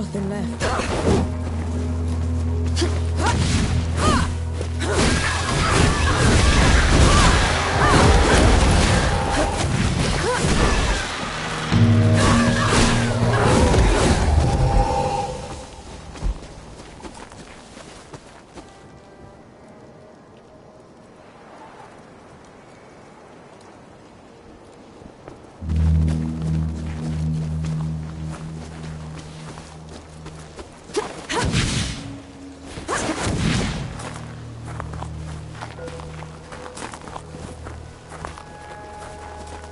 nothing left.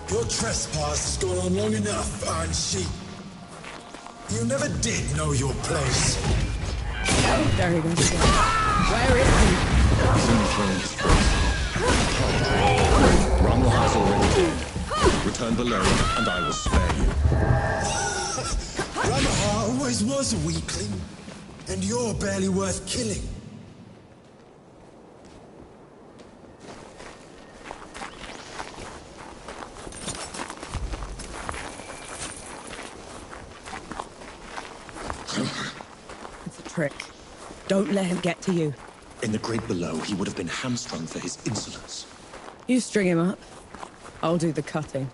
Your trespass has gone on long enough, Iron Sheep. You never did know your place. There he goes again. Where is he? He's in the flames. Rumble has already dead. Return below, and I will spare you. Ramaha always was a weakling, and you're barely worth killing. It's a trick. Don't let him get to you. In the great below, he would have been hamstrung for his insolence. You string him up. I'll do the cutting.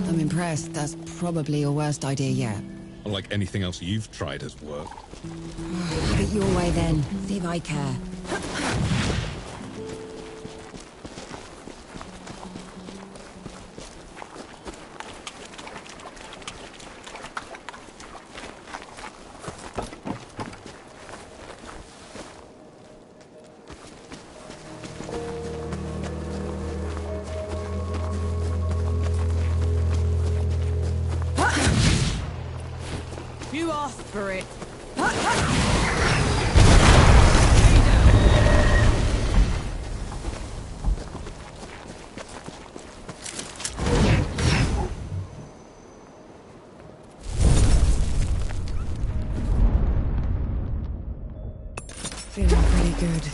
I'm impressed. That's probably your worst idea yet. Unlike anything else you've tried has worked. Have it your way then. See if I care. You asked for it. Feeling pretty good.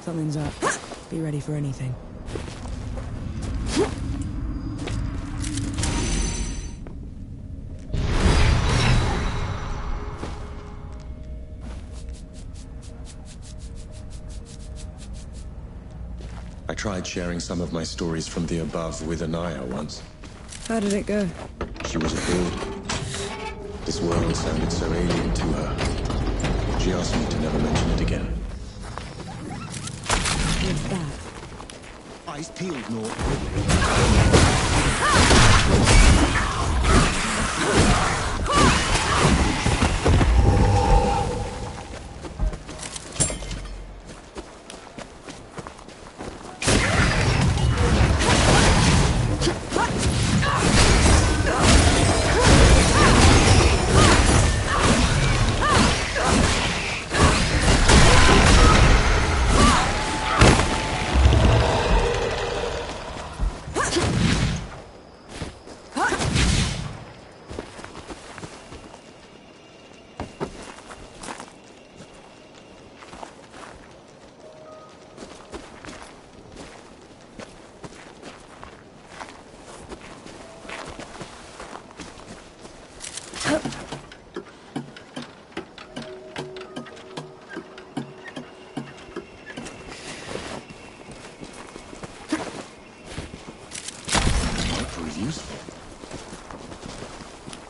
Something's up. Be ready for anything. I tried sharing some of my stories from the above with Anaya once. How did it go? She was appalled. This world sounded so alien to her. She asked me to never mention it again. What's that? Eyes peeled, Nor.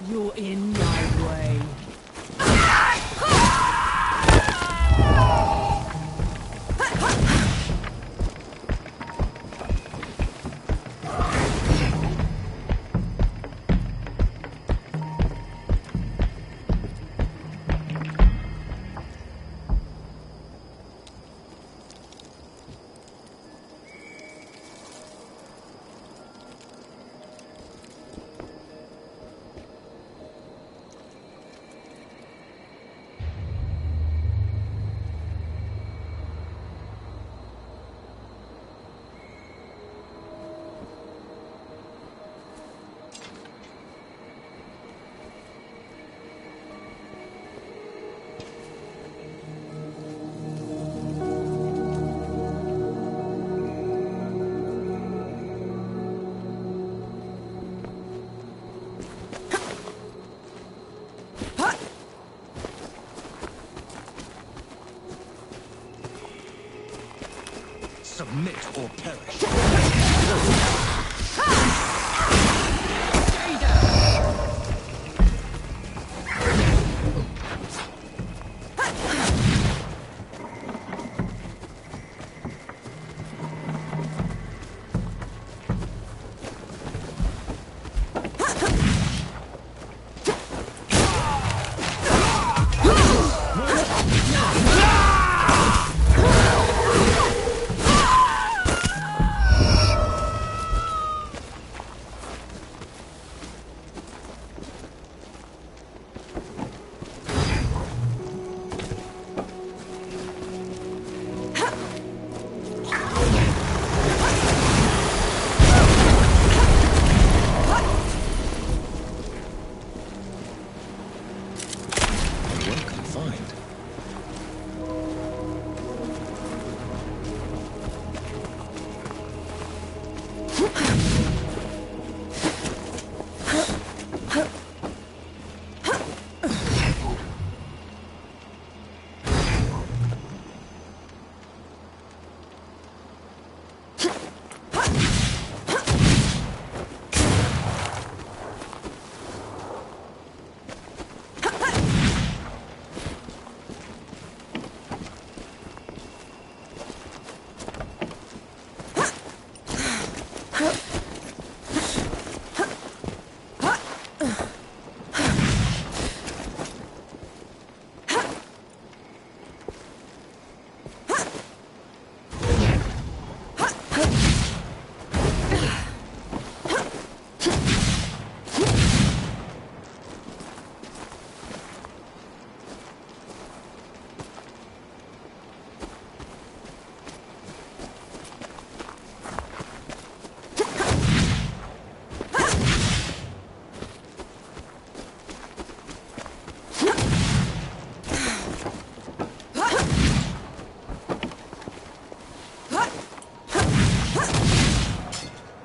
You're in my way. Submit or perish.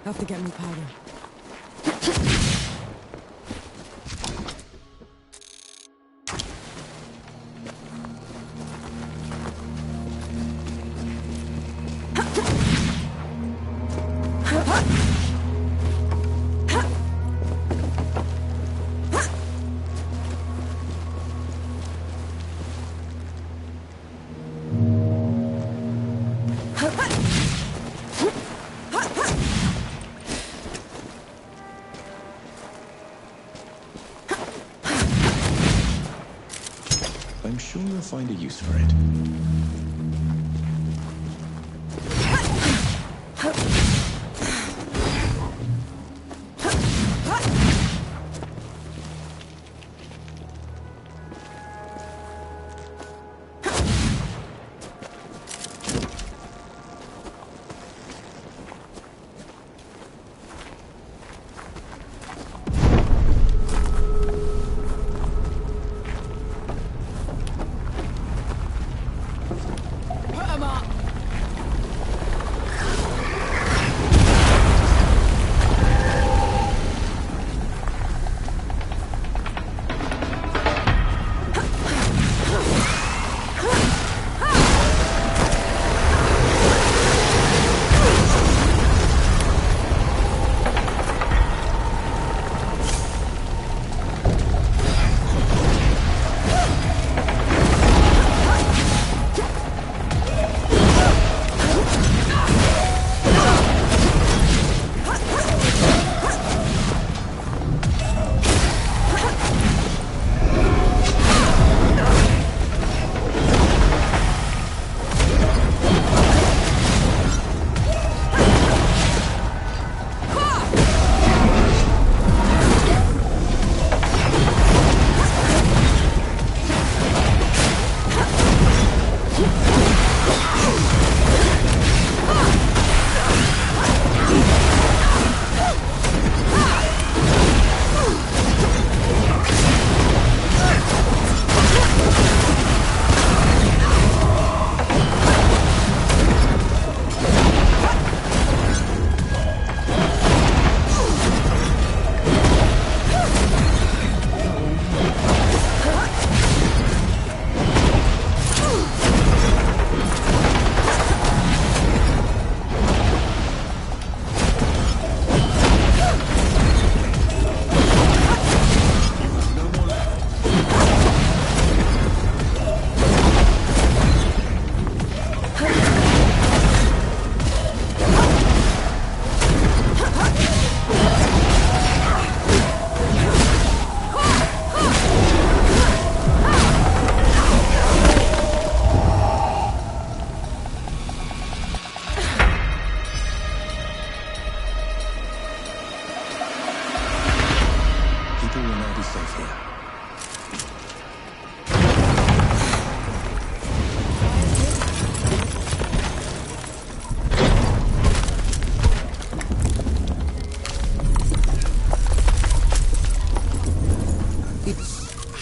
Have to get me powder. I'm sure you'll find a use for it.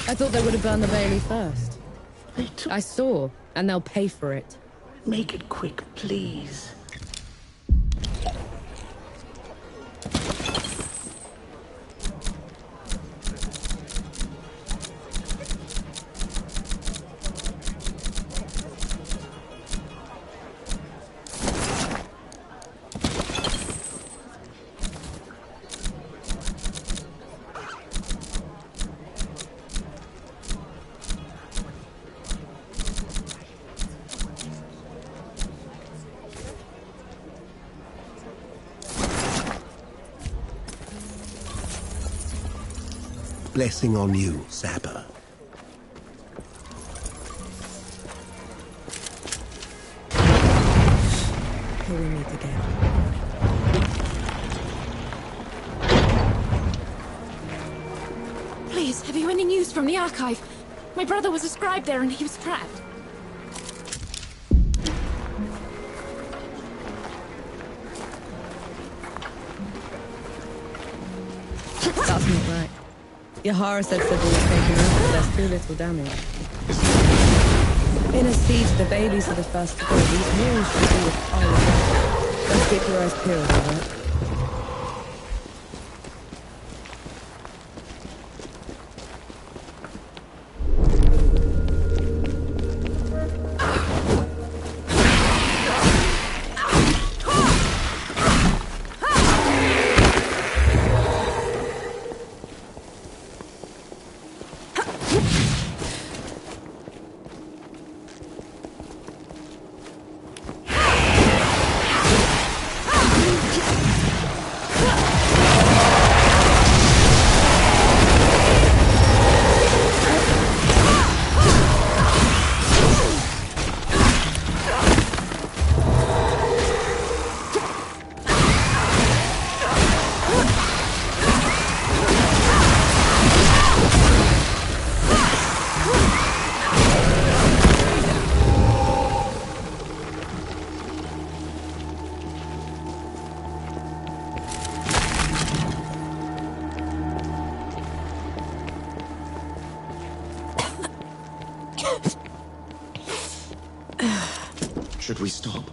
I thought they would have burned the Bailey first. I saw, and they'll pay for it. Make it quick, please. Blessing on you, Sapper. Here we meet again. Please, have you any news from the archive? My brother was a scribe there and he was trapped. That's not right. Yahara said Sybil was taken over, but there's too little damage. In a siege, the Baileys are the first to go. These walls should be with fire. Just keep your eyes peeled, alright? Should we stop?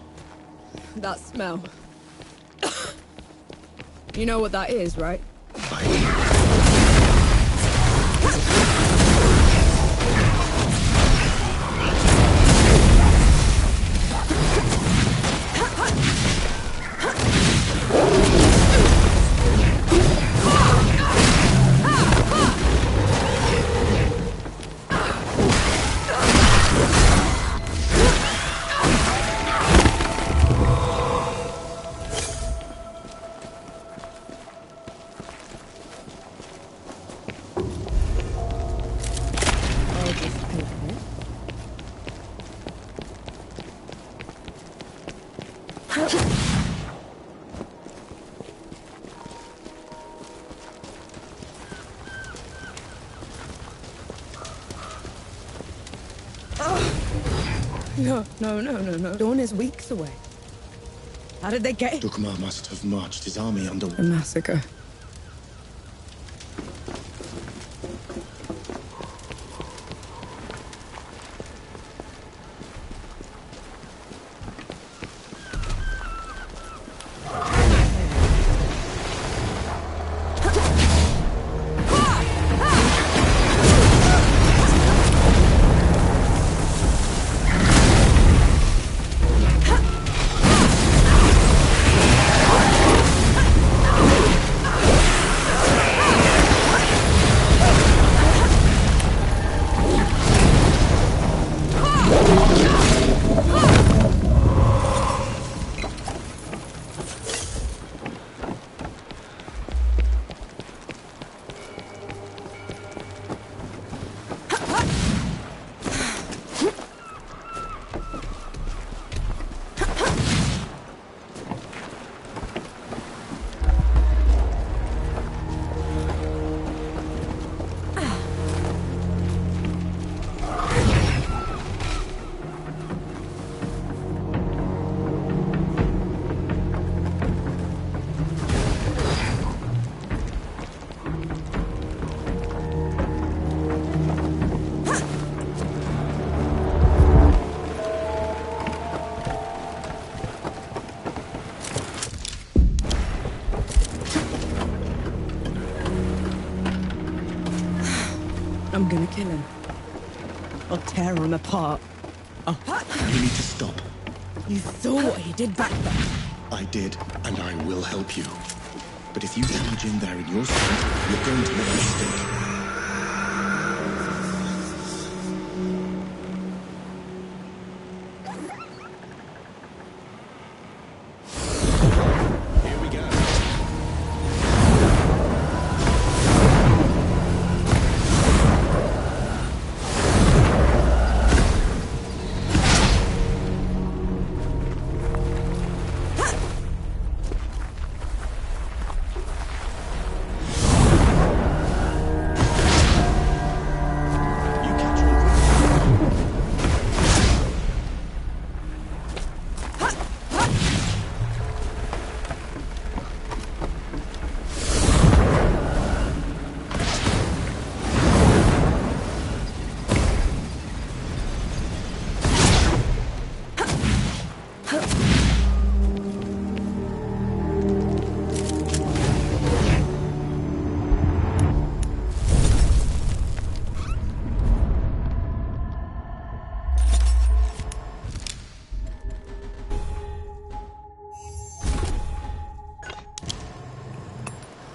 That smell. You know what that is, right? No. Dawn is weeks away. How did they get it? Dukma must have marched his army under... A massacre. I'm gonna kill him. I'll tear him apart. You need to stop. You saw what he did back there. I did, and I will help you. But if you charge in there in your strength, you're going to make a mistake.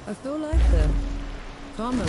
I feel like the karma.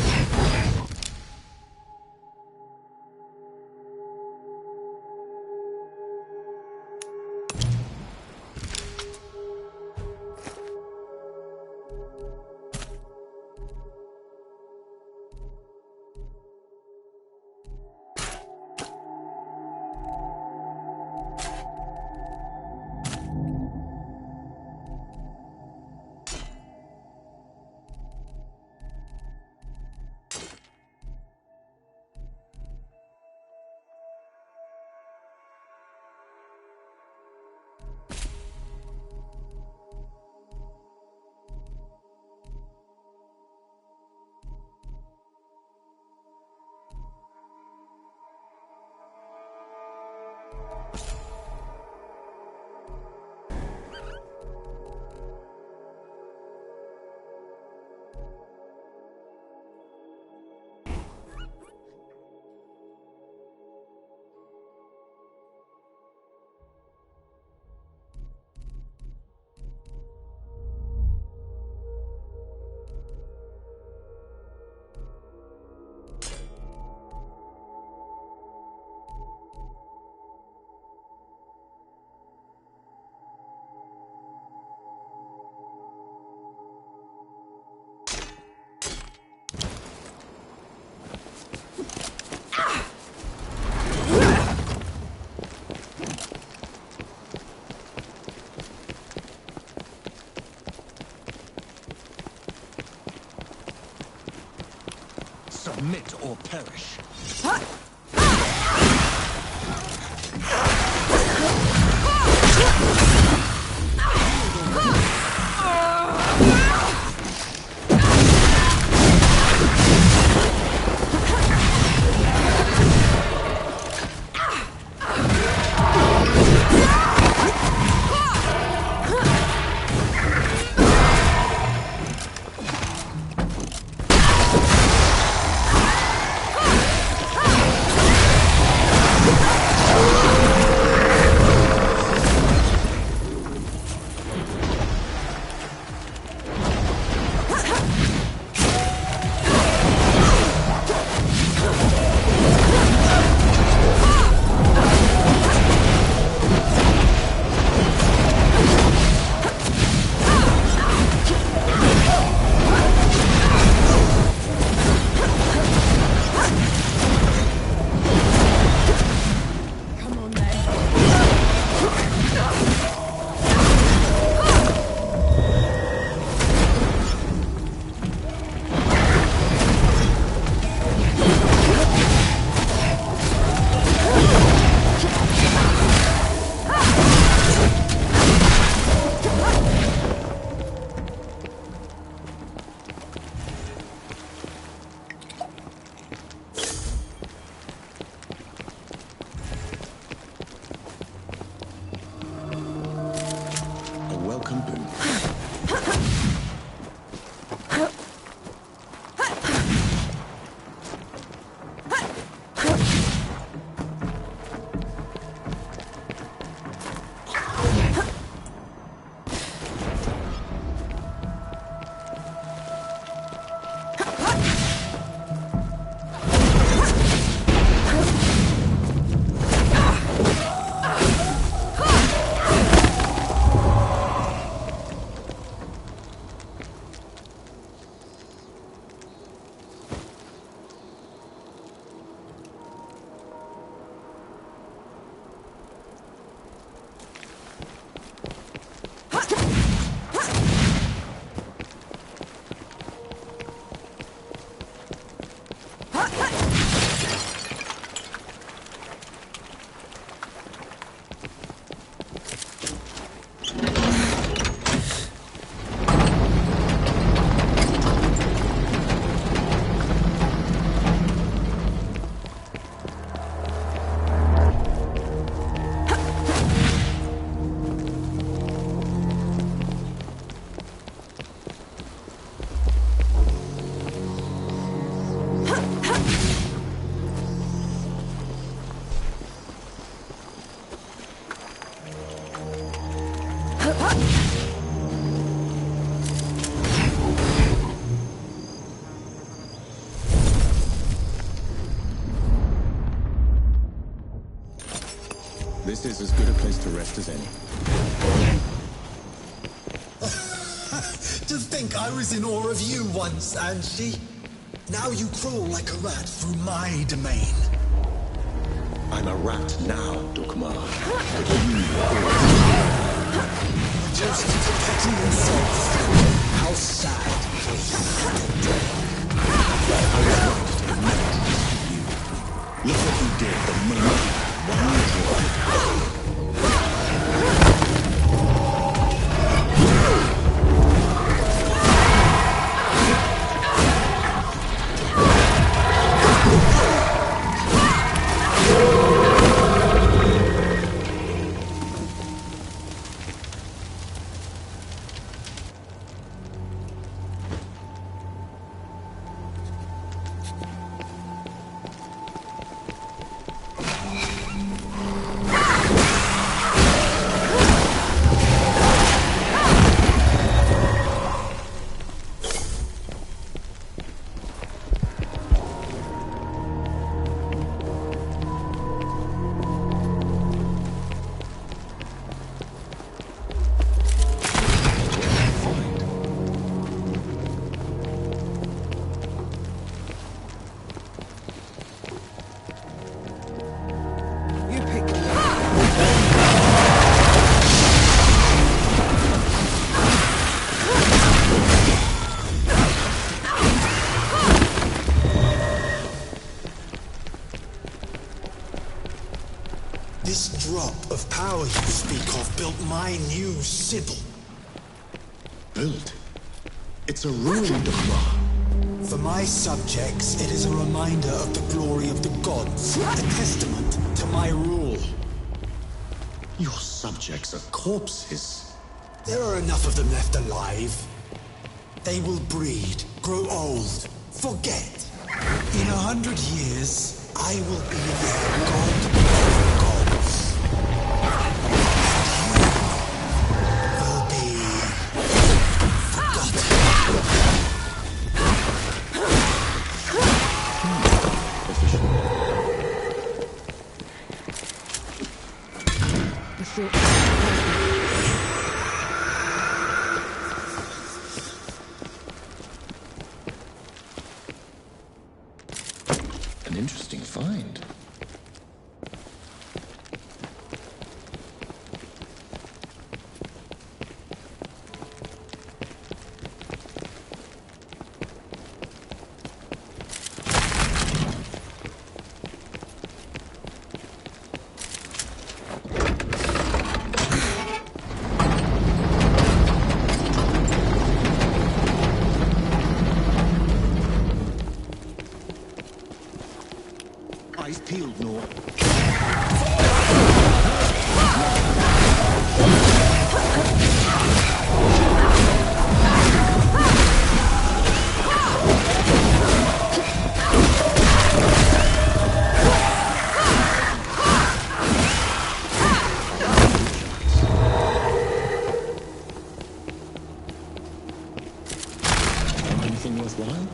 Submit or perish. This is as good a place to rest as any. To think I was in awe of you once, Anshi. Now you crawl like a rat through my domain. I'm a rat now, Dukmar. Just petty insults. How sad. Look what you did the moment one draw. This drop of power you speak of built my new Sibyl. Built? It's a ruined Dogma. For my subjects, it is a reminder of the glory of the gods, a testament to my rule. Your subjects are corpses. There are enough of them left alive. They will breed, grow old, forget. In 100 years, I will be their god of gods. And you will be forgotten. An interesting find. Eyes peeled, Nor. Anything worthwhile?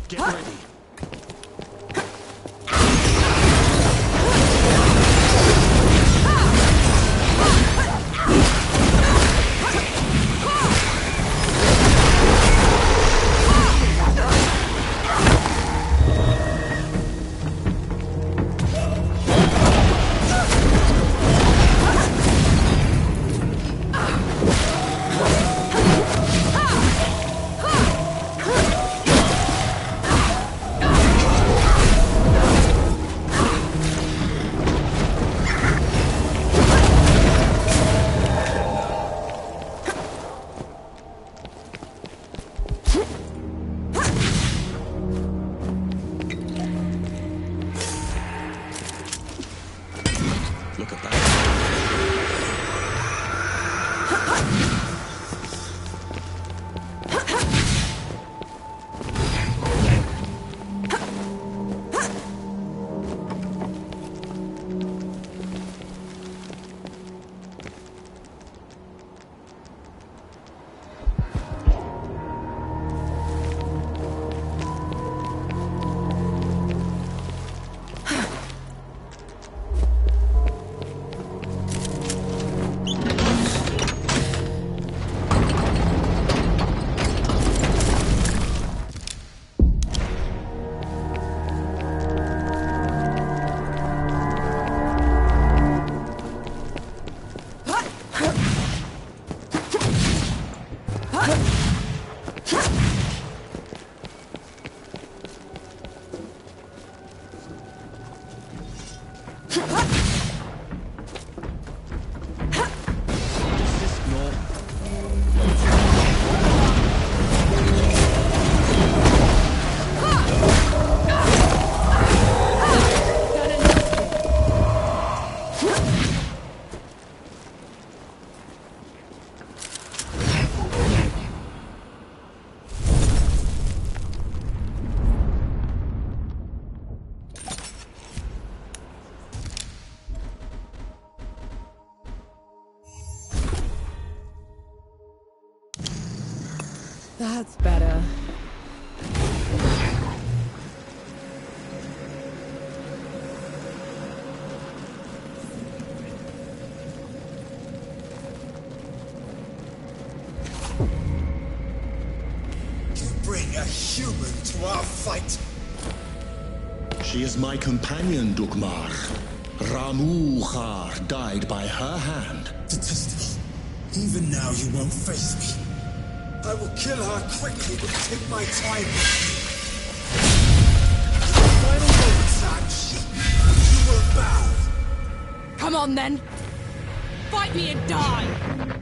Get ready. That's better. Bring a human to our fight. She is my companion, Dukmar. Ramuhar died by her hand. Detestable. Even now you won't face me. I will kill her quickly, but take my time. The final moments, Angie. You will bow. Come on, then. Fight me and die!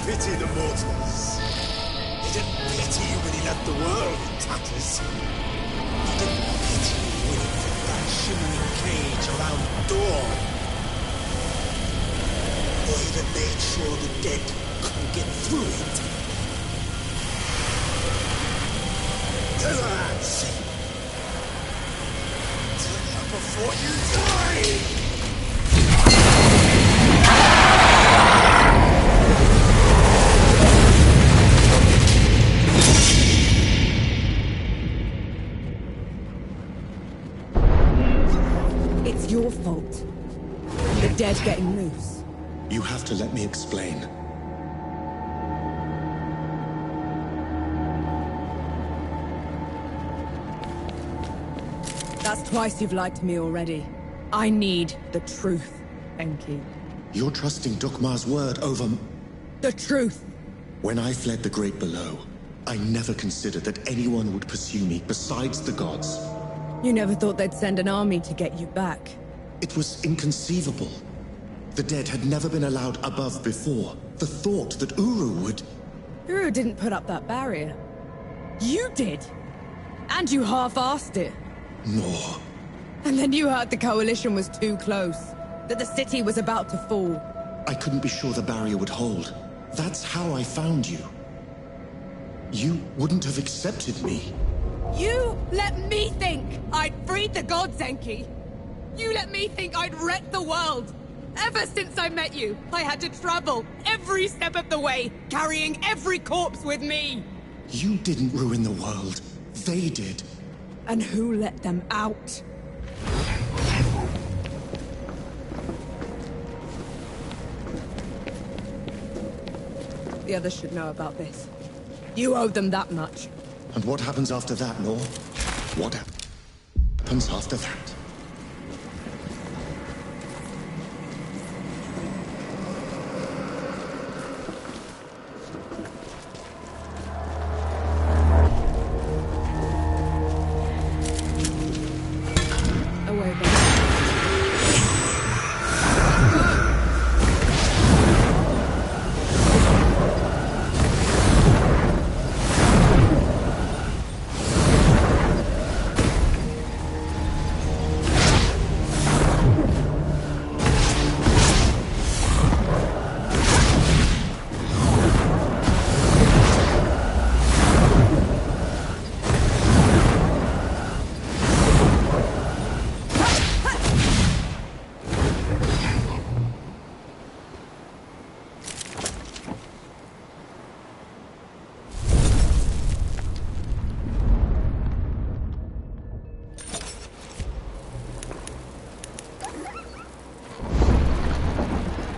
pity the mortals. He didn't pity you when he left the world in tatters. He didn't pity you when he put that shimmering cage around the door. Or even made sure the dead couldn't get through it. To the hands. Turn up before you die! It's your fault. The dead getting loose. You have to let me explain. That's twice you've lied to me already. I need the truth, Enki. You're trusting Dukmar's word over... The truth! When I fled the Great Below, I never considered that anyone would pursue me besides the gods. You never thought they'd send an army to get you back. It was inconceivable. The dead had never been allowed above before. The thought that Uru would... Uru didn't put up that barrier. You did! And you half-assed it. No. And then you heard the coalition was too close. That the city was about to fall. I couldn't be sure the barrier would hold. That's how I found you. You wouldn't have accepted me. You let me think I'd freed the gods, Enki. You let me think I'd wrecked the world. Ever since I met you, I had to travel every step of the way, carrying every corpse with me. You didn't ruin the world. They did. And who let them out? The others should know about this. You owe them that much. And what happens after that, Nor? What happens after that? Away, baby.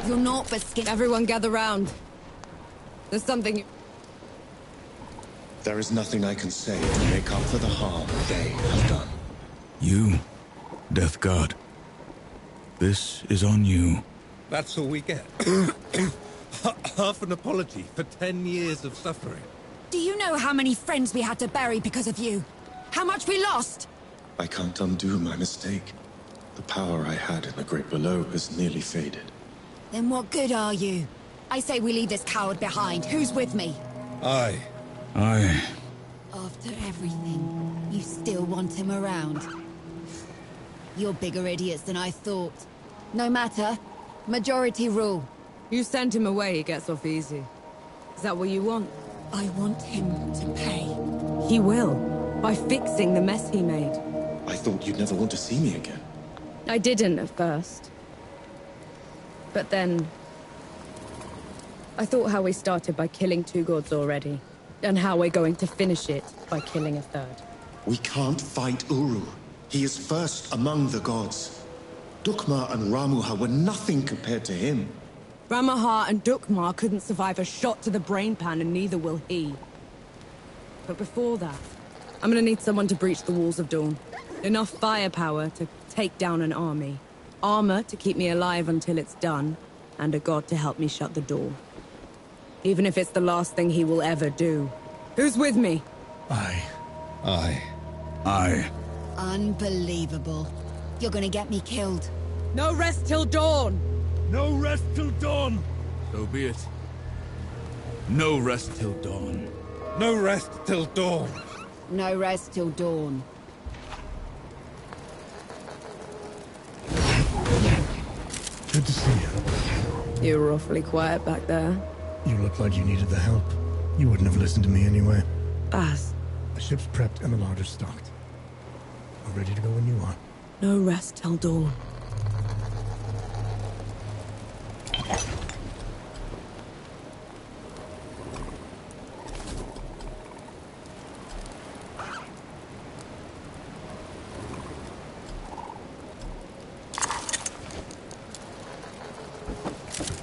You're not but skin. Everyone gather round. There's something... There is nothing I can say to make up for the harm they have done. You, Death God. This is on you. That's all we get. Half an apology for 10 years of suffering. Do you know how many friends we had to bury because of you? How much we lost? I can't undo my mistake. The power I had in the Great Below has nearly faded. Then what good are you? I say we leave this coward behind. Who's with me? Aye. After everything, you still want him around. You're bigger idiots than I thought. No matter. Majority rule. You send him away, he gets off easy. Is that what you want? I want him to pay. He will. By fixing the mess he made. I thought you'd never want to see me again. I didn't at first. But then... I thought how we started by killing 2 gods already. And how we're going to finish it by killing a 3rd. We can't fight Uru. He is first among the gods. Dukmar and Ramuha were nothing compared to him. Ramuha and Dukmar couldn't survive a shot to the brain pan, and neither will he. But before that, I'm gonna need someone to breach the walls of Dawn. Enough firepower to take down an army. Armor to keep me alive until it's done. And a god to help me shut the door. Even if it's the last thing he will ever do. Who's with me? Aye. Unbelievable. You're gonna get me killed. No rest till dawn! No rest till dawn! So be it. No rest till dawn. No rest till dawn. No rest till dawn. Good to see you. You were awfully quiet back there. You looked like you needed the help. You wouldn't have listened to me anyway. Baz. The ship's prepped and the larder's stocked. I'm ready to go when you are. No rest till dawn.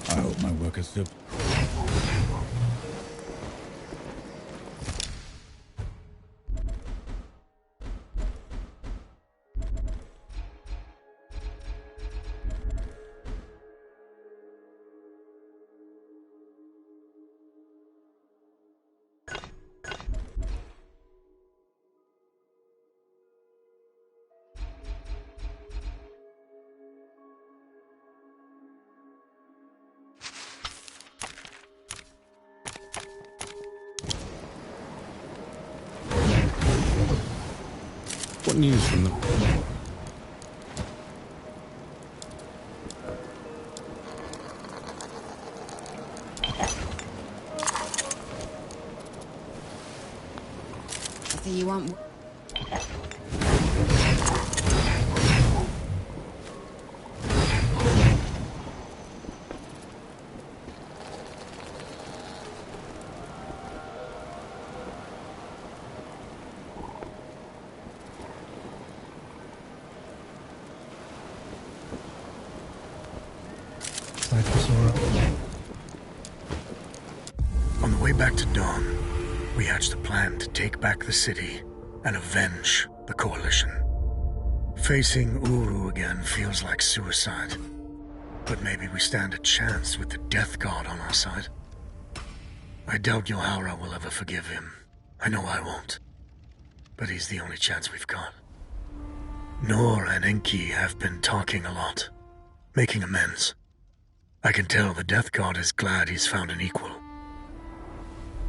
I hope my work is still... What news from them? So you want... On the way back to Dawn, we hatched a plan to take back the city and avenge the Coalition. Facing Uru again feels like suicide, but maybe we stand a chance with the Death God on our side. I doubt Yohara will ever forgive him. I know I won't. But he's the only chance we've got. Nor and Enki have been talking a lot, making amends. I can tell the Death God is glad he's found an equal.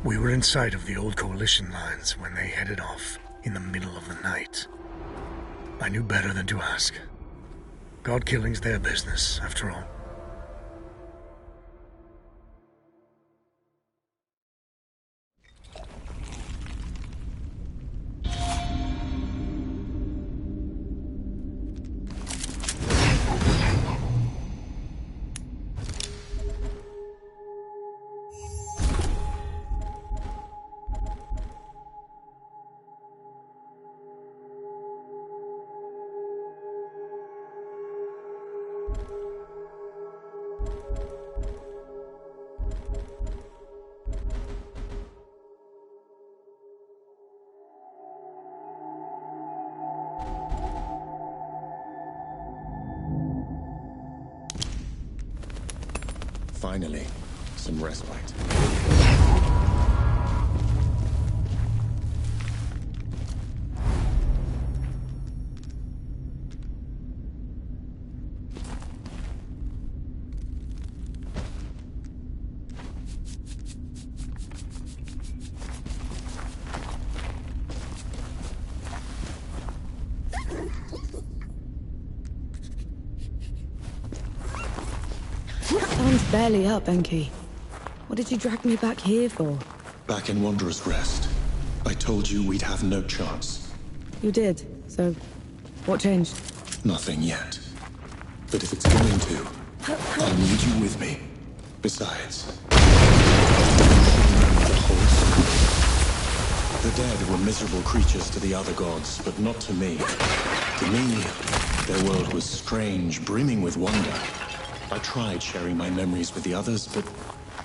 We were in sight of the old Coalition lines when they headed off in the middle of the night. I knew better than to ask. God killing's their business, after all. Finally, some respite. Sun's barely up, Enki. What did you drag me back here for? Back in Wanderer's Rest, I told you we'd have no chance. You did, so what changed? Nothing yet. But if it's going to, I'll need you with me. Besides, the whole story. The dead were miserable creatures to the other gods, but not to me. To me, their world was strange, brimming with wonder. I tried sharing my memories with the others, but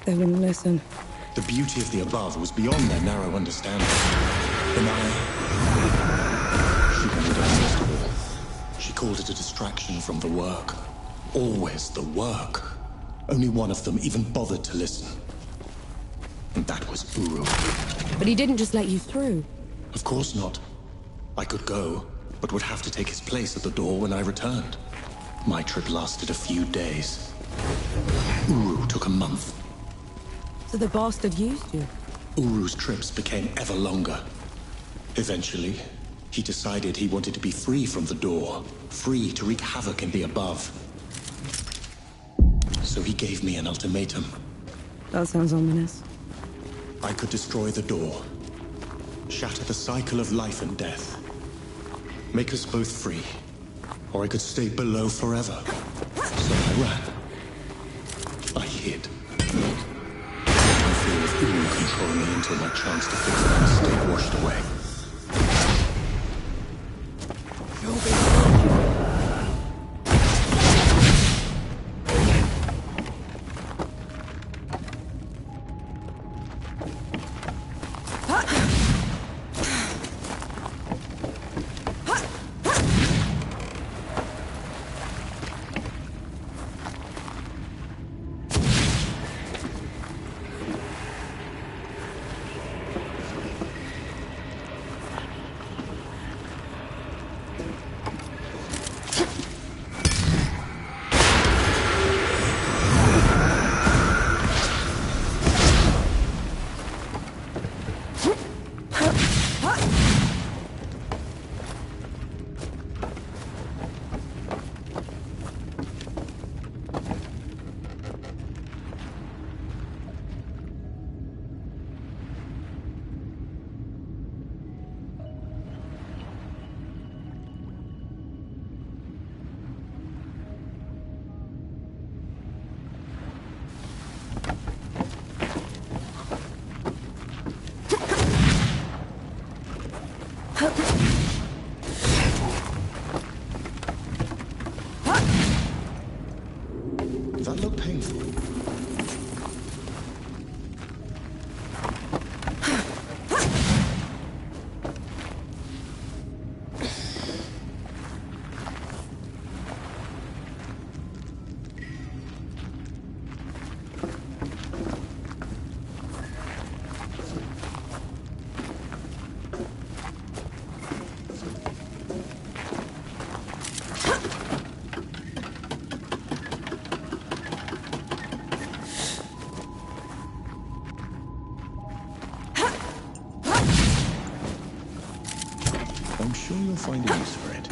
They wouldn't listen. the beauty of the above was beyond their narrow understanding. And she made it most of all. She called it a distraction from the work. Always the work. Only one of them even bothered to listen. And that was Uru. But he didn't just let you through. Of course not. I could go, but would have to take his place at the door when I returned. My trip lasted a few days. Uru took a month. So the bastard used you? Uru's trips became ever longer. Eventually, he decided he wanted to be free from the door, free to wreak havoc in the above. So he gave me an ultimatum. That sounds ominous. I could destroy the door, shatter the cycle of life and death, make us both free, or I could stay below forever. So I ran. I hid. I fear of Uru controlling me until my chance to fix my mistake washed away. That looked painful. I'm sure you'll find a use for it.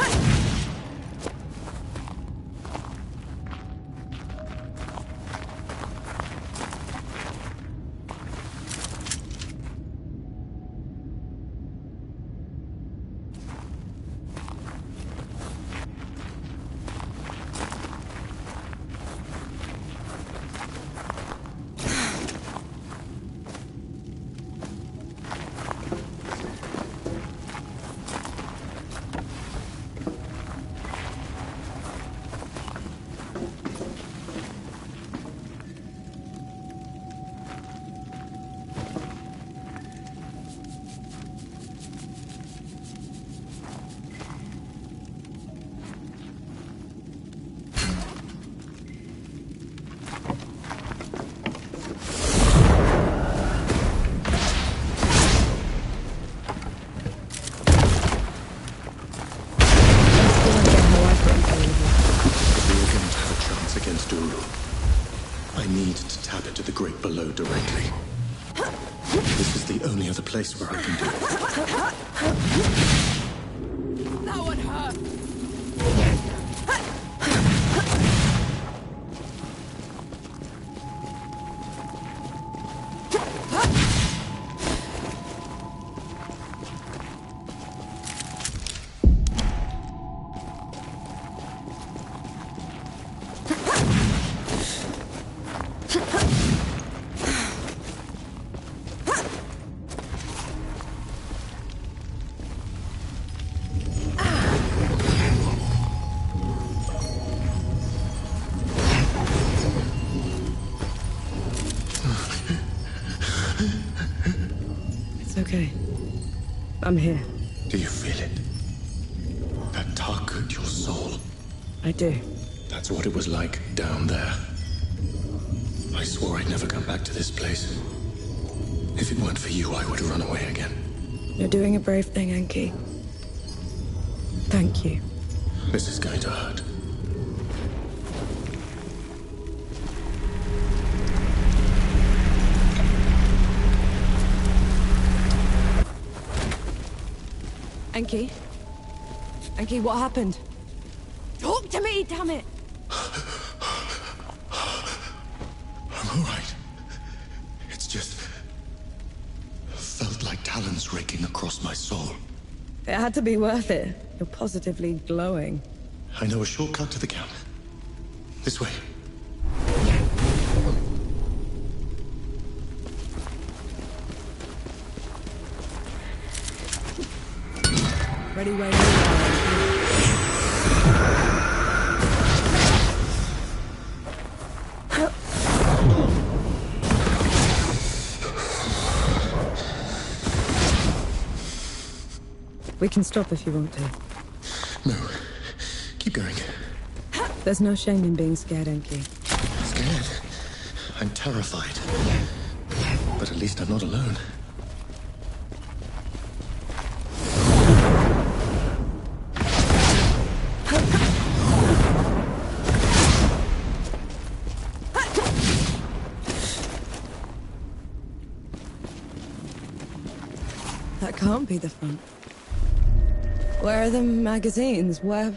Below directly. This is the only other place where I can do it. That one hurt. Okay. I'm here. Do you feel it? That tug at your soul? I do. That's what it was like down there. I swore I'd never come back to this place. If it weren't for you, I would have run away again. You're doing a brave thing, Enki. Thank you. This is going to hurt. Enki? Enki, what happened? Talk to me, damn it! I'm all right. It's just... felt like talons raking across my soul. It had to be worth it. You're positively glowing. I know a shortcut to the camp. This way. Ready, wait. We can stop if you want to. No. Keep going. There's no shame in being scared, Enki. Scared? I'm terrified. But at least I'm not alone. That can't be the front. Where are the magazines? Where...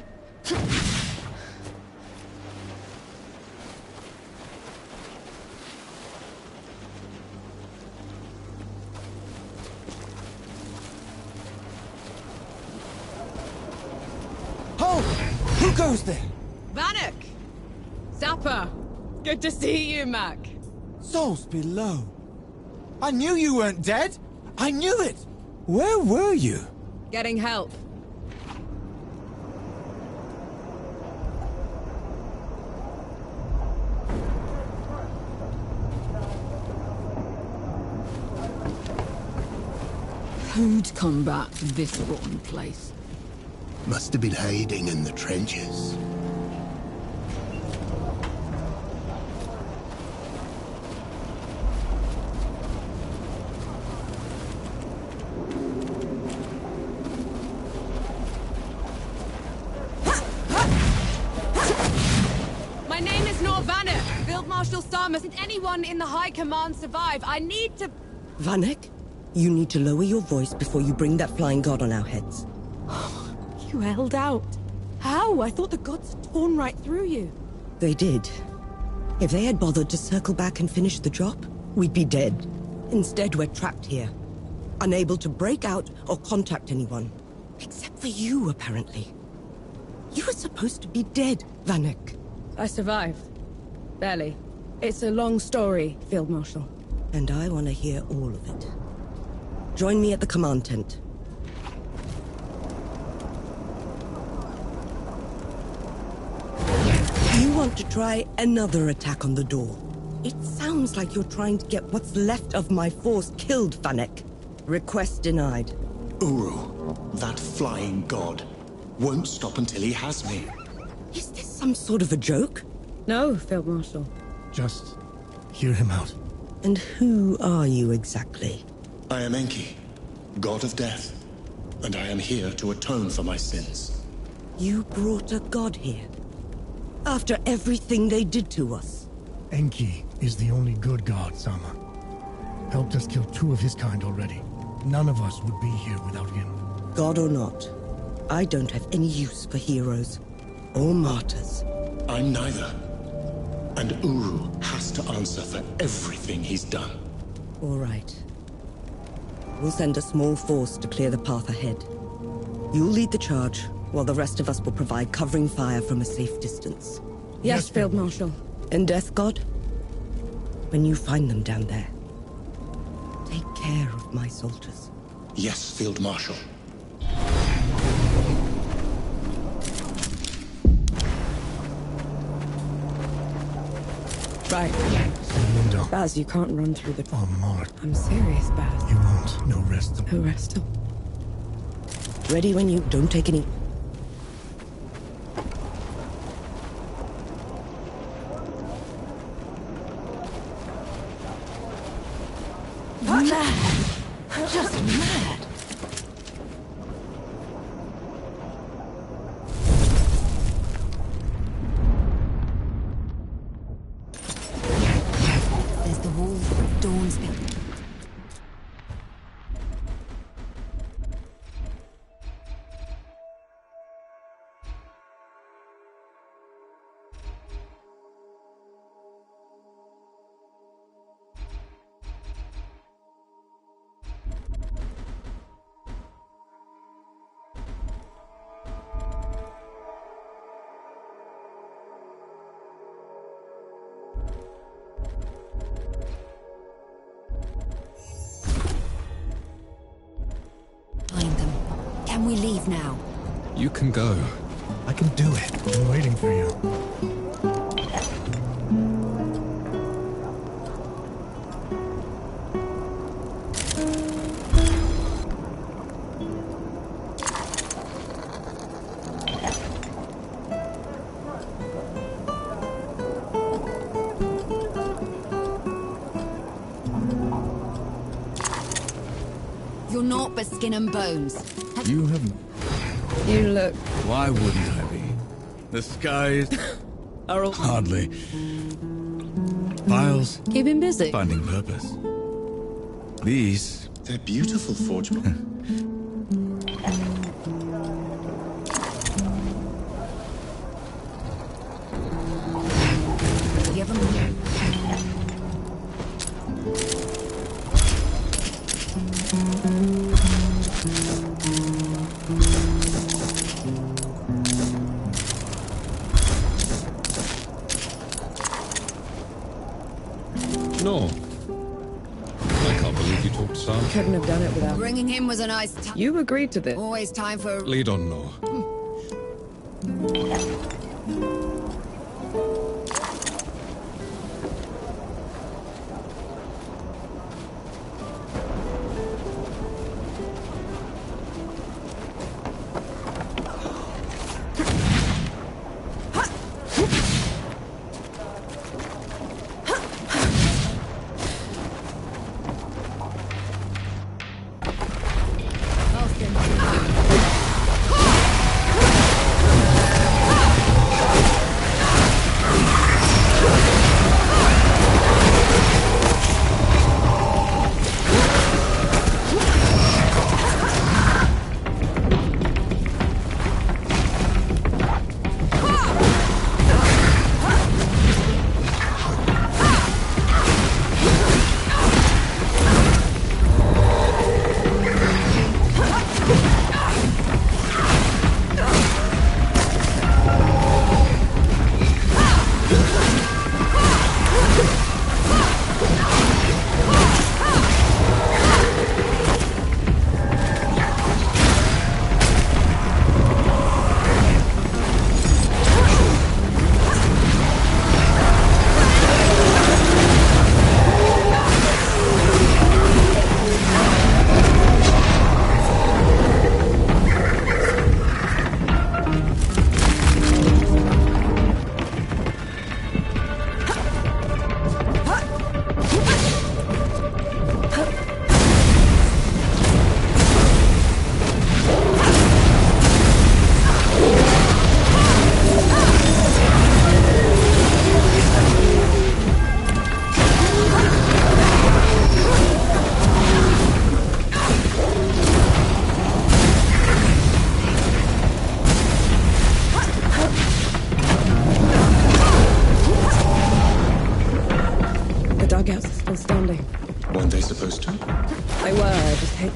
Oh! Who goes there? Vanek! Zappa! Good to see you, Mac. Souls below. I knew you weren't dead! I knew it! Where were you? Getting help. Who'd come back to this rotten place? Must have been hiding in the trenches. My name is Nor Vanek. Field Marshal Sarmus. Did anyone in the High Command survive? I need to... Vanek, you need to lower your voice before you bring that flying god on our heads. You held out. How? I thought the gods had torn right through you. They did. If they had bothered to circle back and finish the job, we'd be dead. Instead, we're trapped here. Unable to break out or contact anyone. Except for you, apparently. You were supposed to be dead, Vanek. I survived. Barely. It's a long story, Field Marshal. And I want to hear all of it. Join me at the command tent. You want to try another attack on the door? It sounds like you're trying to get what's left of my force killed, Vanek. Request denied. Uru, that flying god, won't stop until he has me. Is this some sort of a joke? No, Field Marshal. Just hear him out. And who are you exactly? I am Enki, god of death, and I am here to atone for my sins. You brought a god here? After everything they did to us? Enki is the only good god, Sama. Helped us kill 2 of his kind already. None of us would be here without him. God or not, I don't have any use for heroes. Or martyrs. I'm neither. And Uru has to answer for everything he's done. All right. We'll send a small force to clear the path ahead. You'll lead the charge, while the rest of us will provide covering fire from a safe distance. Yes, Field Marshal. And Death God? When you find them down there, take care of my soldiers. Yes, Field Marshal. Right. Baz, you can't run through the... Oh, Mark. I'm serious, Baz. You won't. No rest. No rest. Ready when you... Don't take any... Mad! Just mad! There's the wall. Dawn's been... Can we leave now? You can go. I can do it. I'm waiting for you. You're naught but skin and bones. You haven't. You look... Why wouldn't I be? The skies are all... Hardly. Files. Keep him busy. Finding purpose. These... They're beautiful, Forgeman. Give him... No. I can't believe you talked to Sam. couldn't have done it without... Bringing him was a nice time. You agreed to this. Always time for... Lead on, Nor.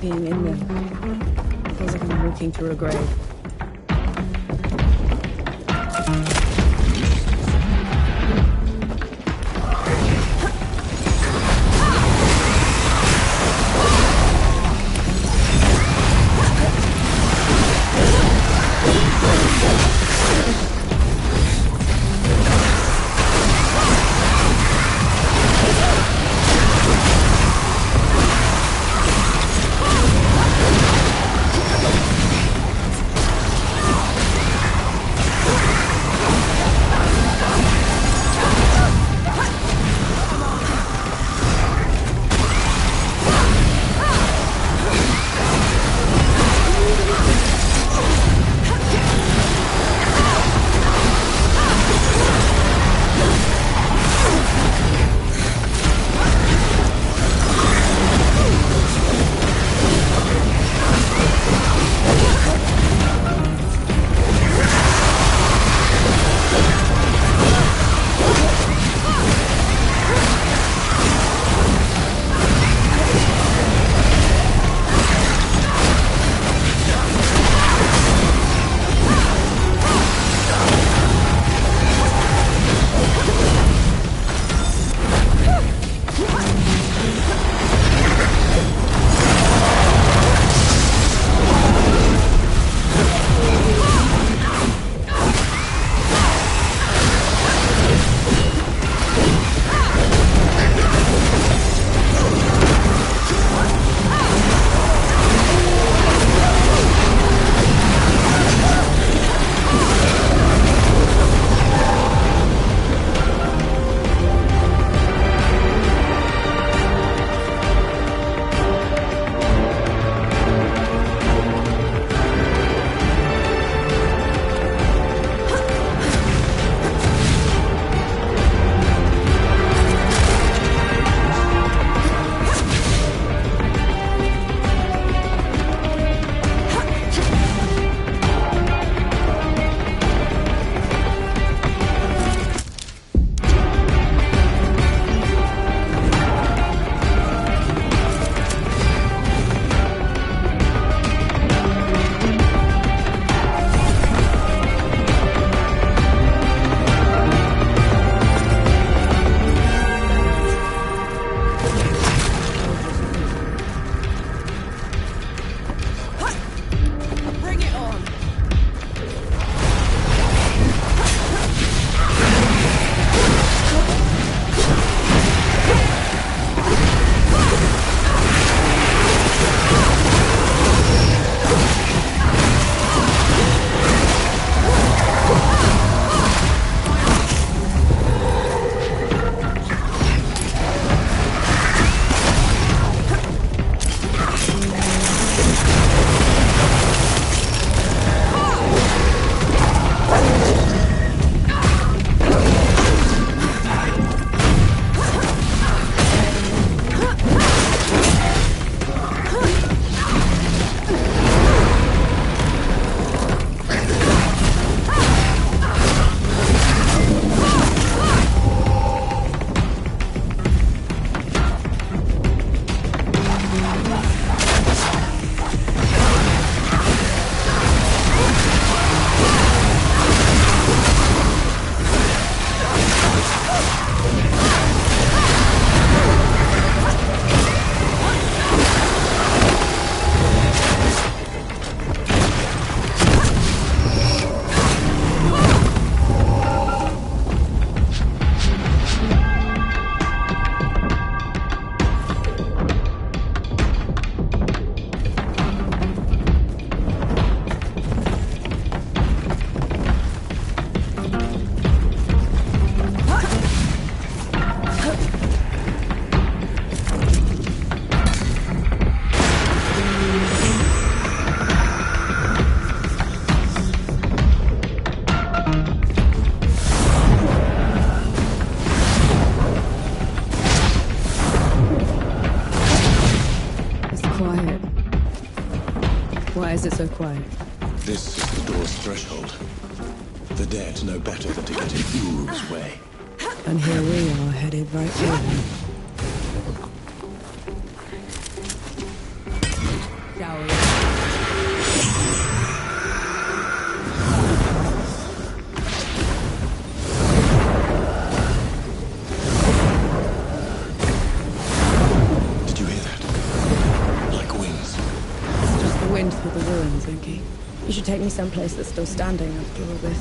being in there. It feels like I'm walking through a grave. is it so quiet? This is the door's threshold. The dead know better than to get in Uru's way. And here we are, headed right for them. Shall we? Did you hear that? Like wings. It's just the wind through the ruins, Inky. You should take me someplace that's still standing after all this.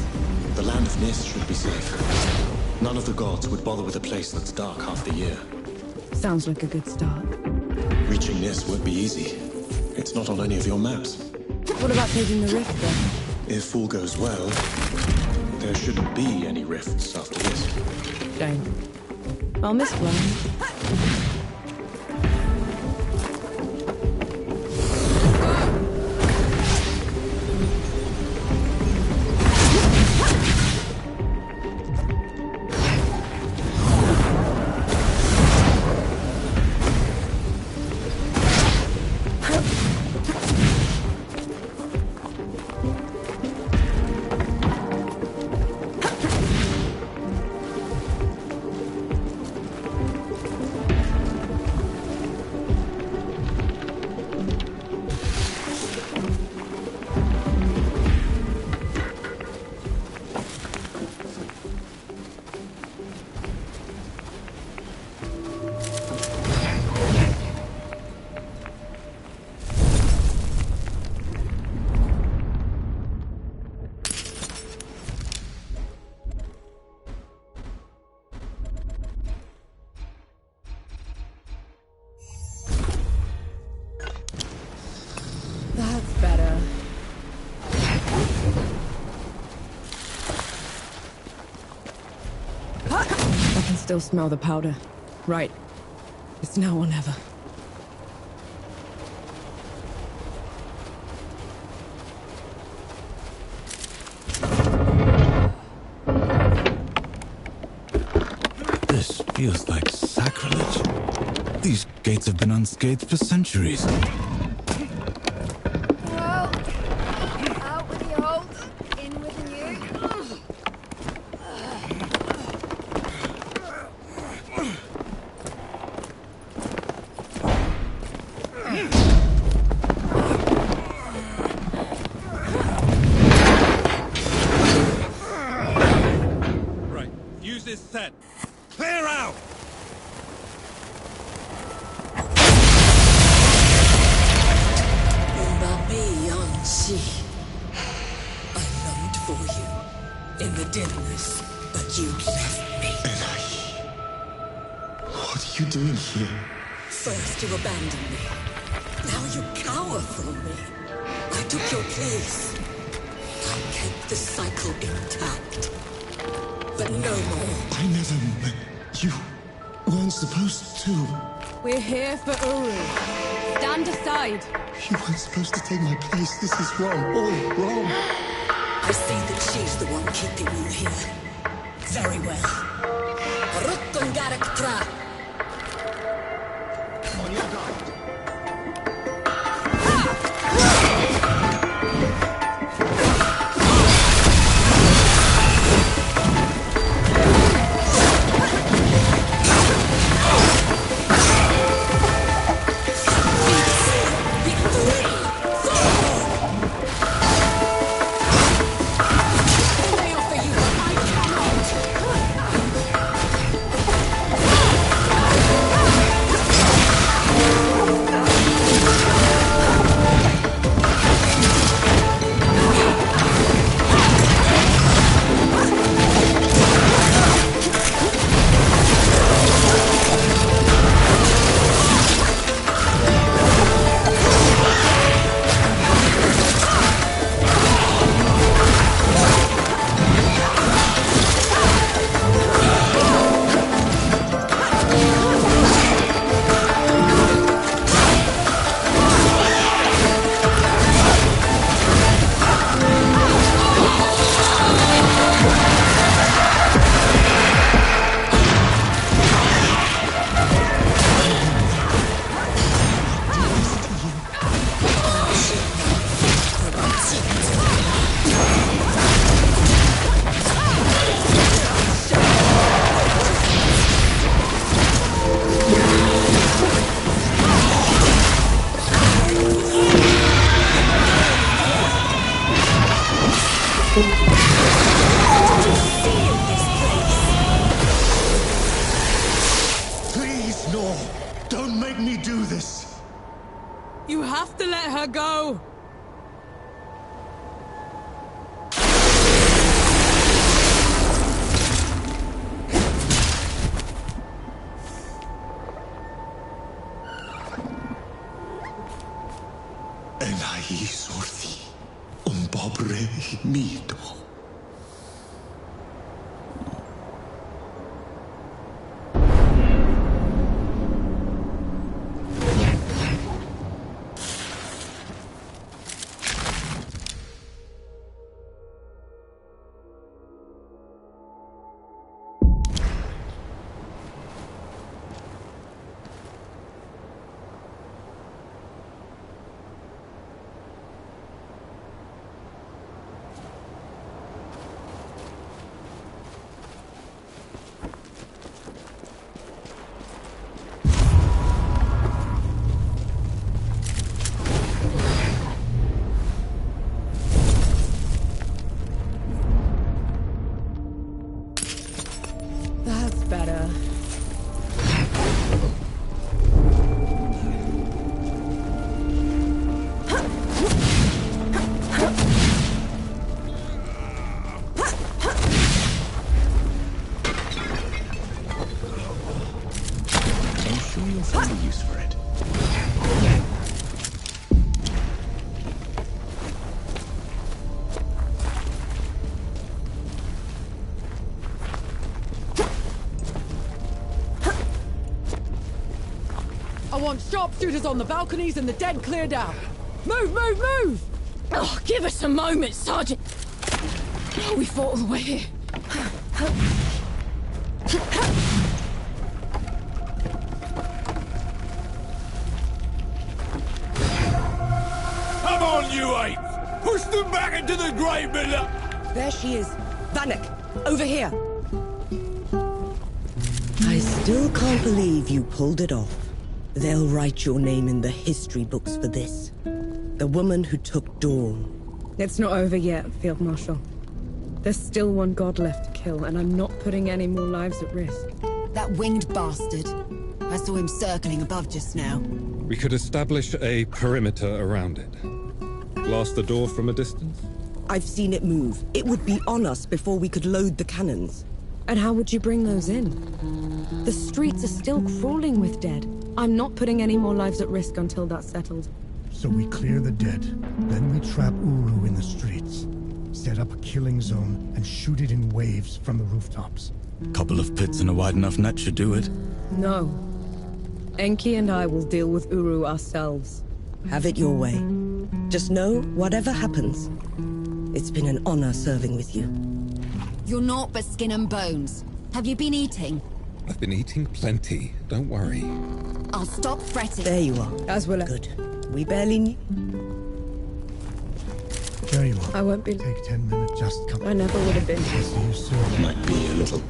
The land of Nis should be safe. None of the gods would bother with a place that's dark half the year. Sounds like a good start. Reaching Nis won't be easy. It's not on any of your maps. What about taking the rift then? If all goes well, there shouldn't be any rifts after this. Shame. I'll miss flying. Still smell the powder. Right. It's now or never. This feels like sacrilege. These gates have been unscathed for centuries. Well, out with the old, in with the new. Set. Clear out! I longed for you in the dimness, but you left me. What are you doing here? First you abandoned me. Now you cower from me. I took your place. I kept the cycle intact. But no more. I never... You weren't supposed to. We're here for Uru. Stand aside. You weren't supposed to take my place. This is wrong. All wrong. I see that she's the one keeping you here. Very well. On your guard. Please, no. Don't make me do this. You have to let her go. Elai sorthi, pobre mito. I want sharpshooters on the balconies and the dead cleared out. Move, move, move! Oh, give us a moment, Sergeant. Oh, we fought all the way here. Come on, you apes! Push them back into the grave middle! There she is. Vanek, over here. I still can't believe you pulled it off. They'll write your name in the history books for this. The woman who took Dawn. It's not over yet, Field Marshal. There's still one god left to kill, and I'm not putting any more lives at risk. That winged bastard. I saw him circling above just now. We could establish a perimeter around it. Blast the door from a distance? I've seen it move. It would be on us before we could load the cannons. And how would you bring those in? The streets are still crawling with dead. I'm not putting any more lives at risk until that's settled. So we clear the dead, then we trap Uru in the streets, set up a killing zone, and shoot it in waves from the rooftops. Couple of pits and a wide enough net should do it. No. Enki and I will deal with Uru ourselves. Have it your way. Just know, whatever happens, it's been an honor serving with you. You're naught but skin and bones. Have you been eating? I've been eating plenty, don't worry. I'll stop fretting. There you are. As will I. Good. We barely knew. There you are. I won't be... Take 10 minutes, just come. I never would have been. See you soon. Might be a little.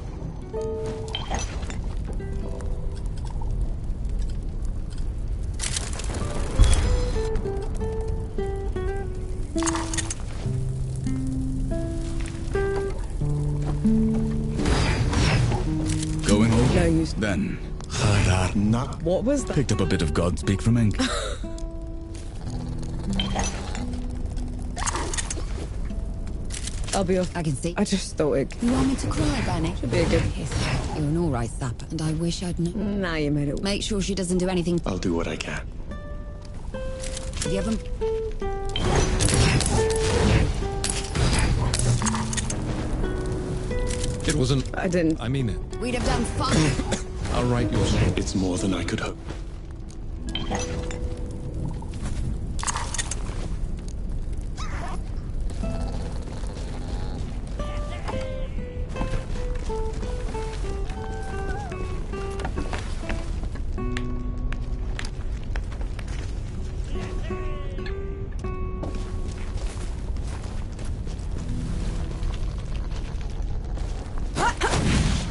Going over? No use. Then. What was that? Picked up a bit of Godspeak from Ink. I'll be off. I can see. I just thought it... You want me to cry, Banny? Should be a good... You're an alright sapper, and I wish I'd known. Nah, you made it... Make sure she doesn't do anything... I'll do what I can. You haven't... It wasn't... I didn't... I mean it. We'd have done fine. I'll write your story. It's more than I could hope.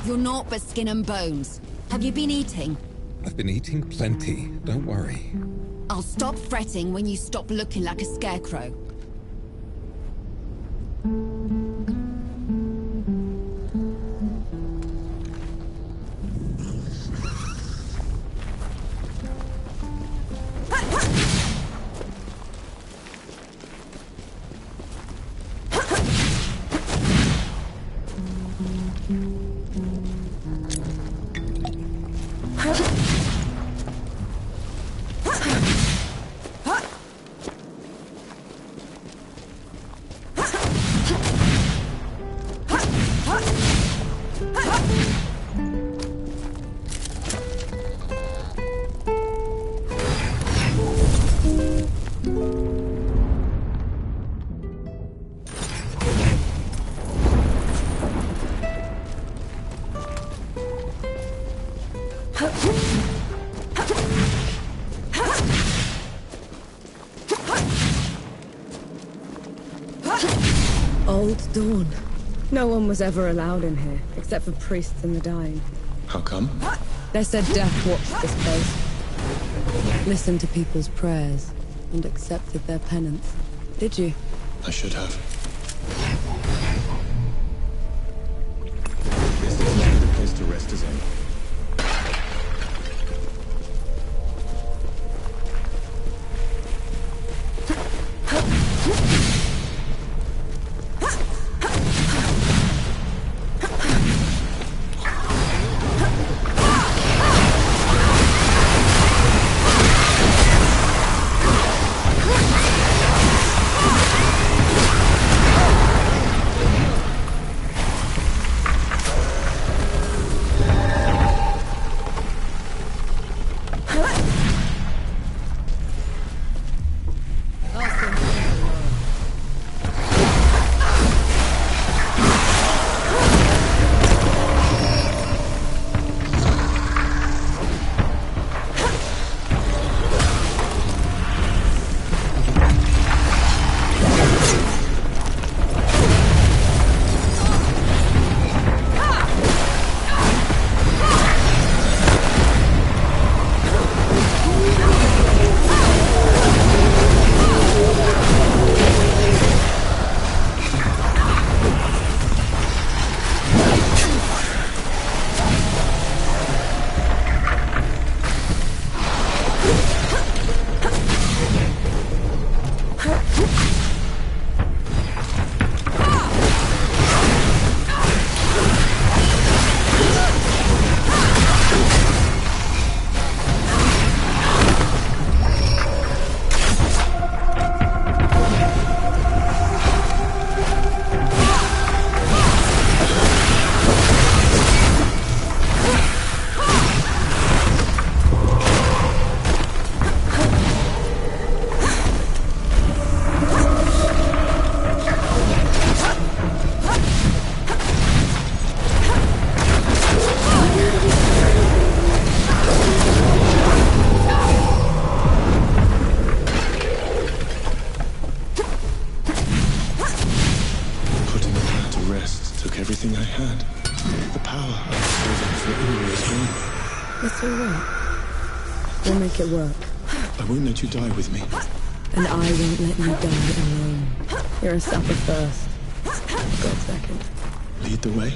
You're naught but skin and bones. Have you been eating? I've been eating plenty, don't worry. I'll stop fretting when you stop looking like a scarecrow. Old Dawn. No one was ever allowed in here, except for priests and the dying. How come? They said death watched this place. Listened to people's prayers, and accepted their penance. Did you? I should have. This is as good a place to rest as any. Everything I had. The power I was saving for Uru is gone. It's all right. We'll make it work. I won't let you die with me. And I won't let you die alone. You're a supper first. God second. Lead the way.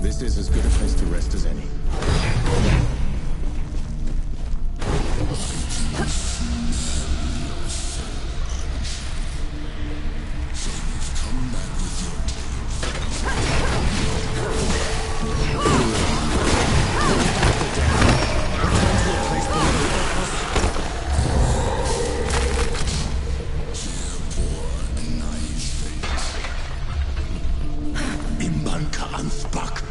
This is as good a place to rest as any. Ansbach.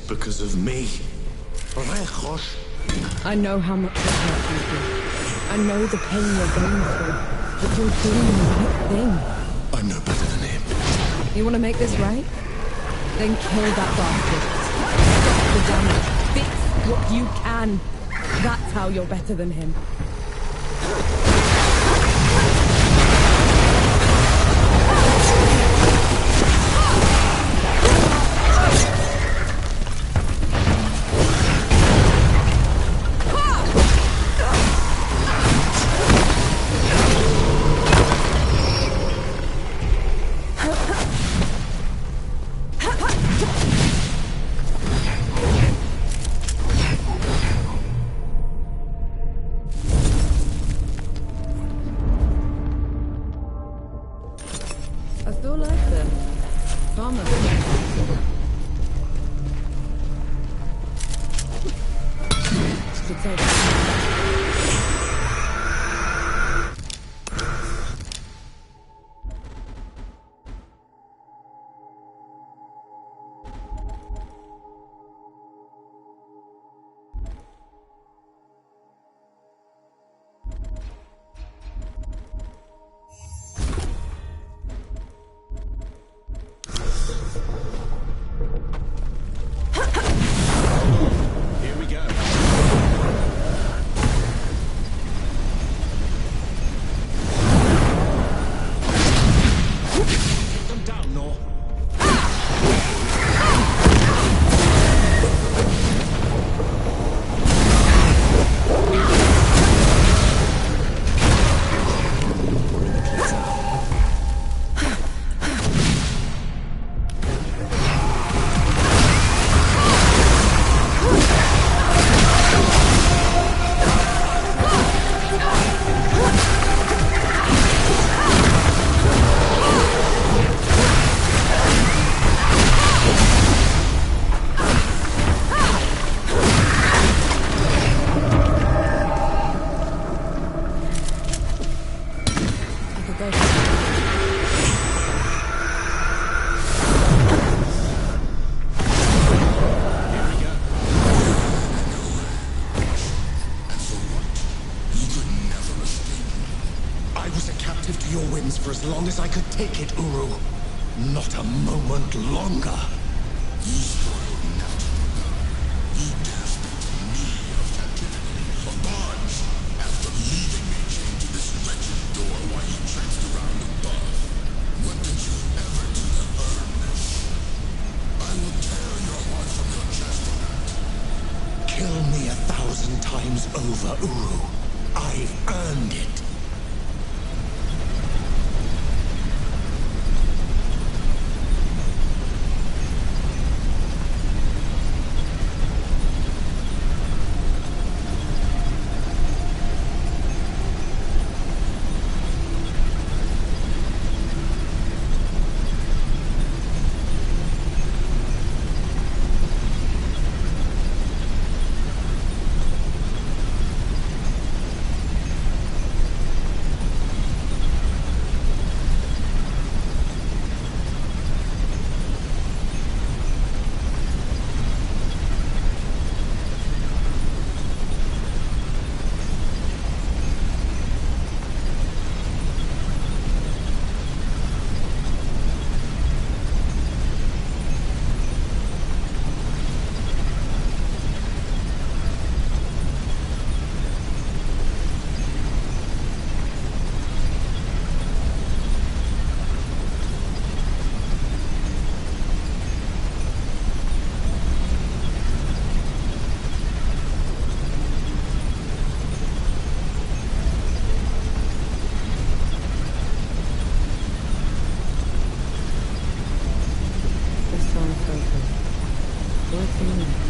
Because of me. I know how much it hurts you. I know the pain you're going through. But you're doing the right thing. I'm no better than him. You want to make this right? Then kill that bastard. Stop the damage. Fix what you can. That's how you're better than him. For as long as I could take it, Uru. Not a moment longer. You spoiled nothing. You destined me of captivity. But after leaving me chained to this wretched door while you traipsed around above, what did you ever do to earn this? I will tear your heart from your chest. Kill me 1,000 times over, Uru. I've earned it. focus. 14 minutes.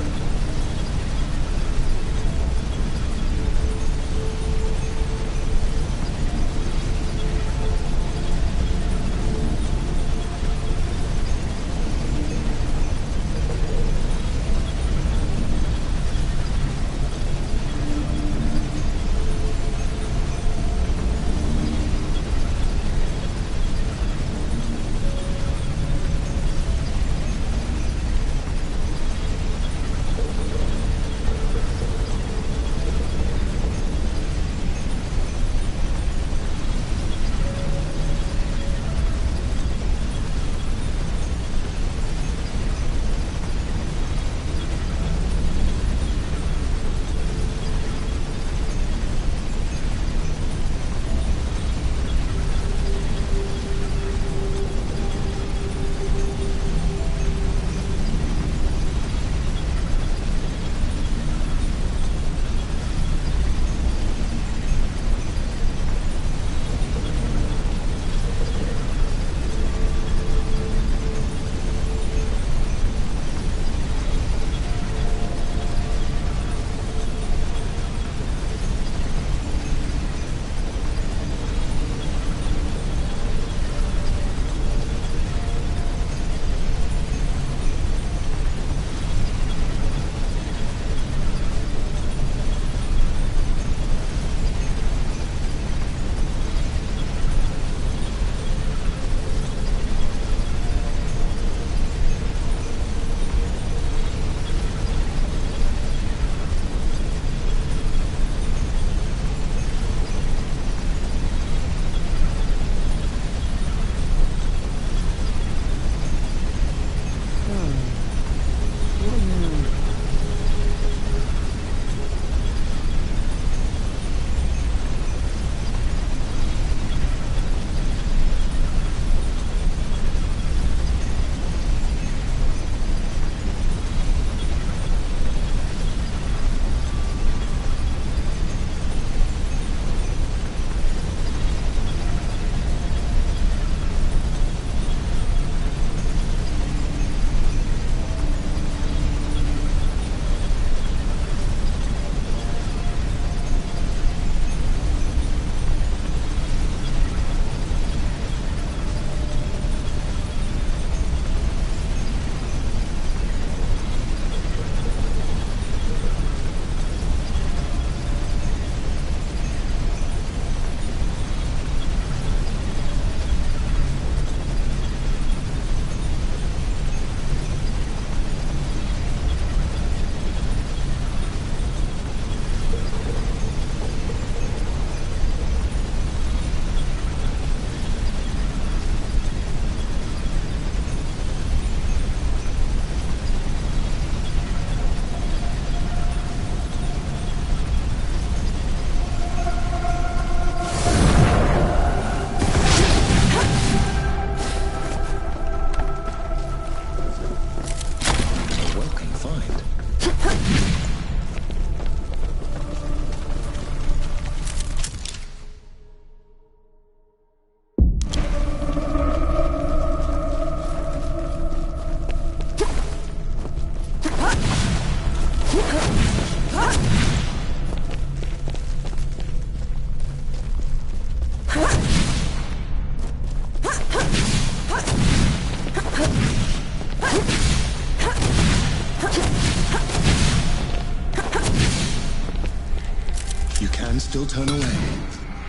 still turn away.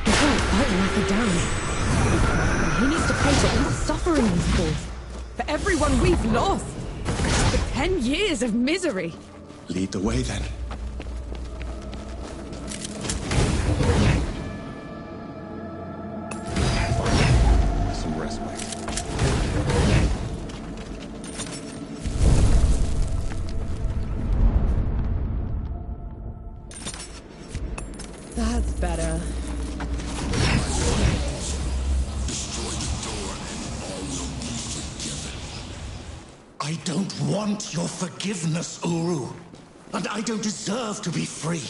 He's all fighting like a dam. He needs to pay for all the suffering he's caused. For everyone we've lost. For 10 years of misery. Lead the way, then. Some respite. That's better. I don't want your forgiveness, Uru. And I don't deserve to be free.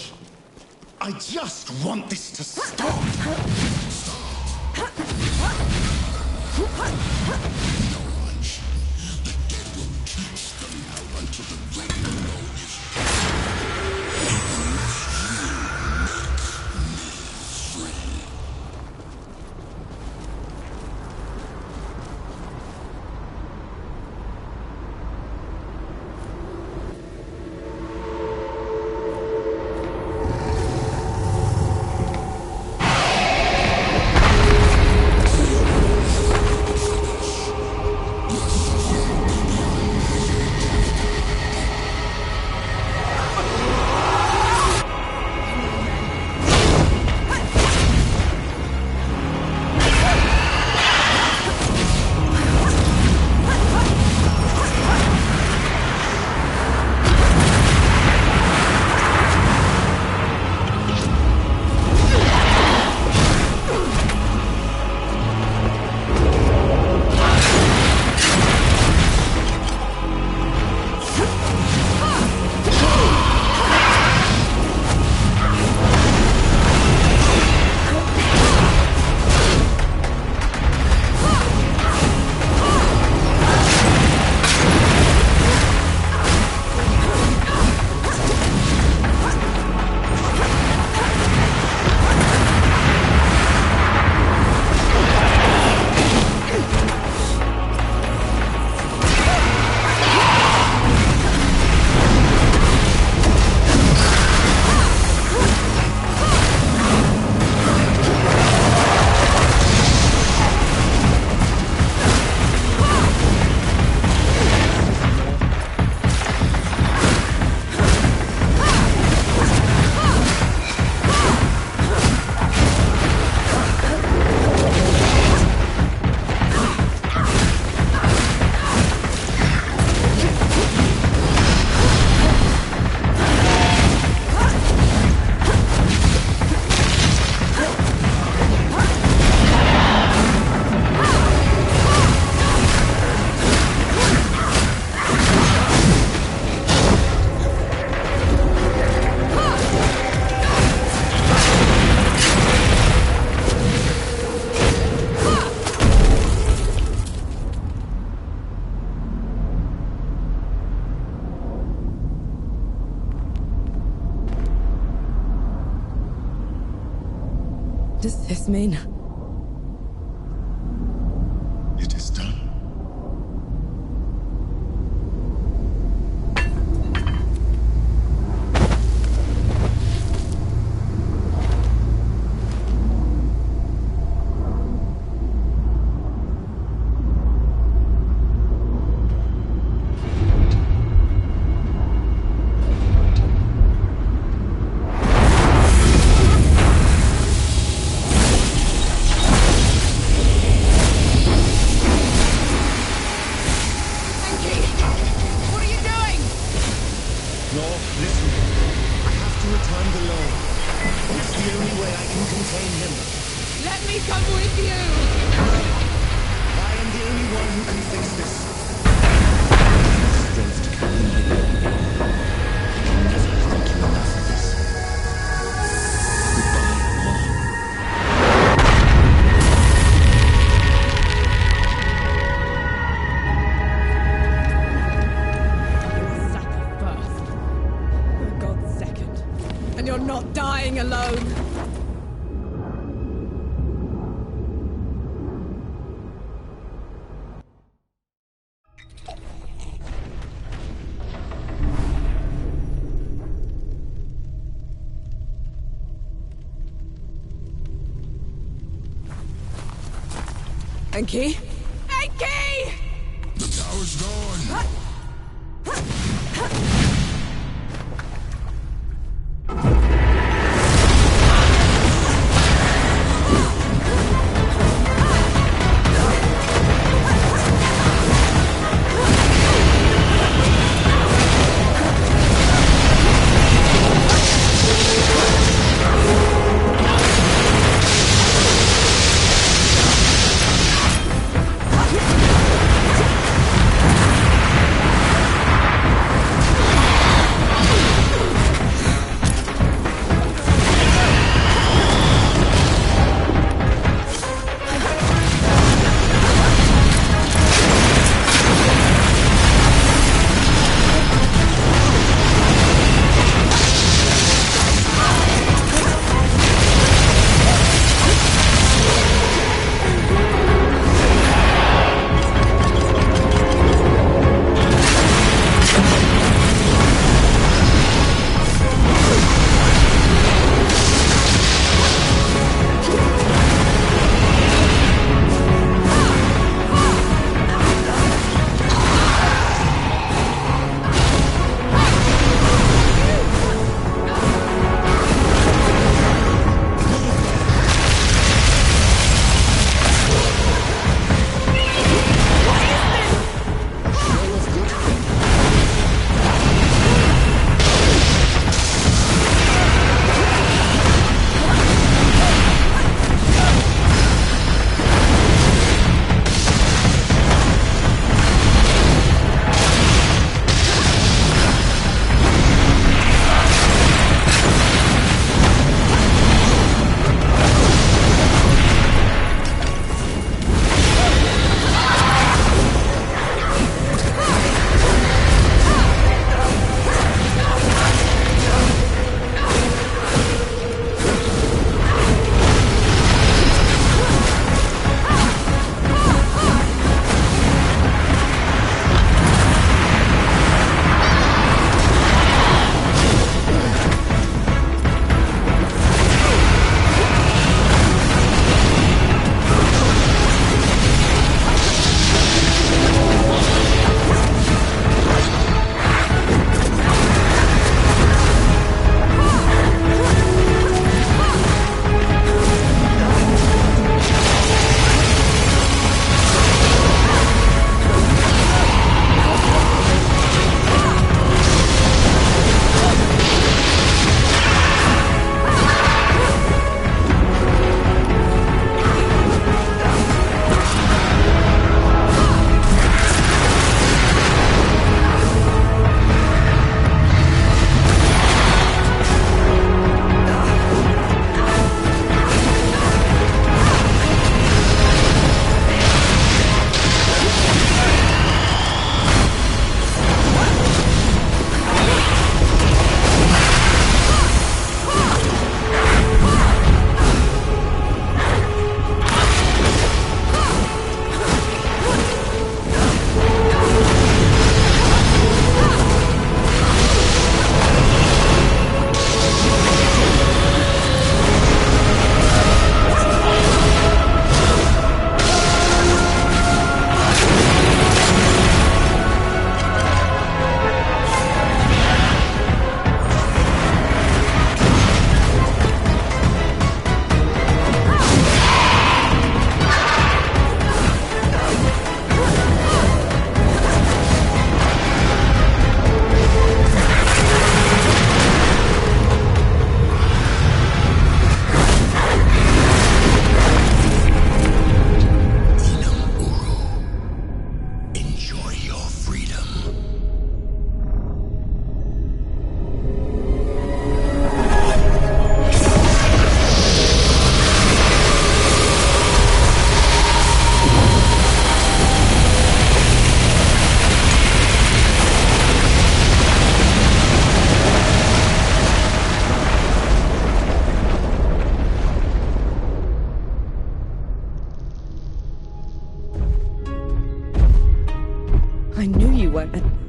I just want this to stop. does this mean? It is done. Alone. Enki? Enki! The tower's gone!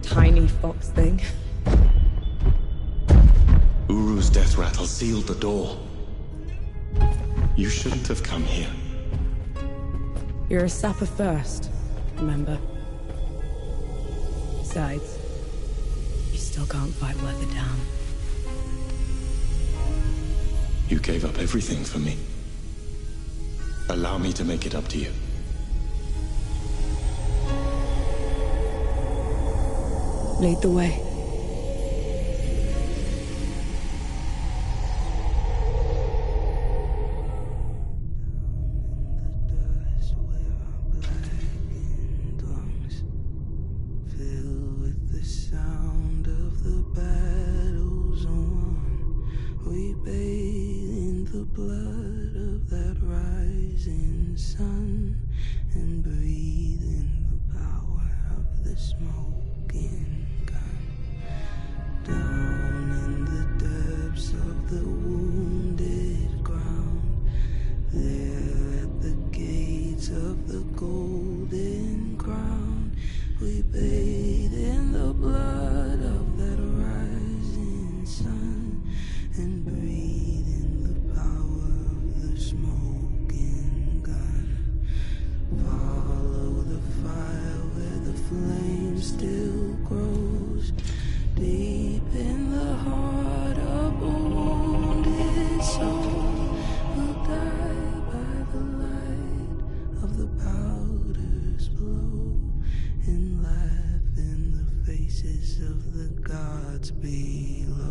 tiny fox thing. Uru's death rattle sealed the door. You shouldn't have come here. You're a sapper first, remember? Besides, you still can't fight worth a damn. You gave up everything for me. Allow me to make it up to you. Lead the way. of the gods below.